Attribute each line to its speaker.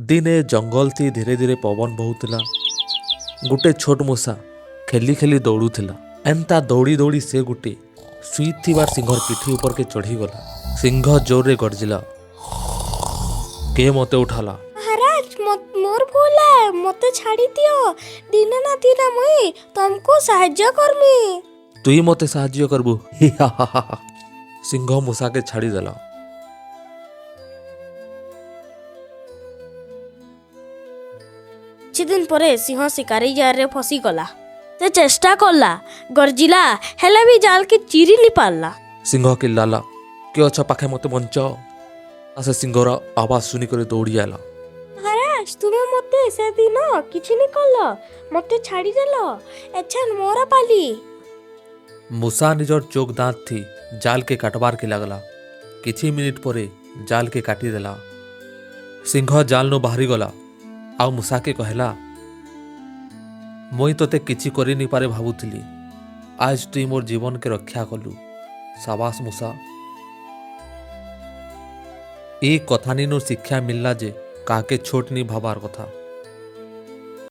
Speaker 1: ଦିନେ ଜଙ୍ଗଲ ଥି ଧୀରେ ଧୀରେ ପବନ ବହୁଥିଲା। ଗୋଟେ ଛୋଟ ମୂଷା ଖେଲି ଖେଲି ଦୌଡ଼ୁଥିଲା। ଏନ୍ତା ଦୌଡ଼ି ଦୌଡ଼ି ସେ ଗୋଟେ ଶୁଇଥିବାର ସିଂହର ପିଠି ଉପରକେ ଚଢ଼ିଗଲା। ସିଂହ ଜୋରରେ ଗର୍ଜିଲା, କିଏ ମୋତେ ଉଠାଲା?
Speaker 2: महाराज मोर भूल है, मते छाड़ी दियो। दिने ना दिने मुई तुमको साहाय्य करमी।
Speaker 1: ତୁଇ ମୋତେ ସାହାଯ୍ୟ କରିବୁ? ସିଂହ ମୂଷାକେ ଛାଡ଼ିଦେଲା।
Speaker 2: କିଛି ଦିନ ପରେ ସିଂହ ଶିକାରୀ ଜାଲରେ ଫସି ଗଲା। ସେ ଚେଷ୍ଟା କଲା, ଗର୍ଜିଲା, ହେଲେ ବି ଜାଲକେ ଚିରି ନି ପାରିଲା।
Speaker 1: ସିଂହ ଚିଲ୍ଲାଲା, କିଏ ଅଛ ପାଖେ ମୋତେ ବଞ୍ଚାଅ। ସେ ସିଂହର ଆବାଜ ଶୁଣିକରି ଦୌଡ଼ି ଆଇଲା।
Speaker 2: महाराज तुमे मते से दिन किछि नि कल, मते छाड़ी देल, एछन मोरा पाली।
Speaker 1: ମୂଷା ନିଜର ଚୋକ୍ ଦାঁତ ଥି ଜାଲକେ କାଟବାର କେ ଲାଗଲା। କିଛି ମିନିଟ୍ ପରେ ଜାଲକେ କାଟିଦେଲା। ସିଂହ ଜାଲନୁ ବାହାରିଗଲା ଆଉ ମୂଷାକେ କହିଲା, ମୁଇଁ ତୋତେ କିଛି କରିନି ପାରେ ଭାବୁଥିଲି, ଆଜ ତୁଇ ମୋର ଜୀବନକେ ରକ୍ଷା କଲୁ। ସାବାସ ମୂଷା। ଏ କଥାନିନୁ ଶିକ୍ଷା ମିଲଲା ଯେ କାହାକେ ଛୋଟ ନି ଭାବାର କଥା।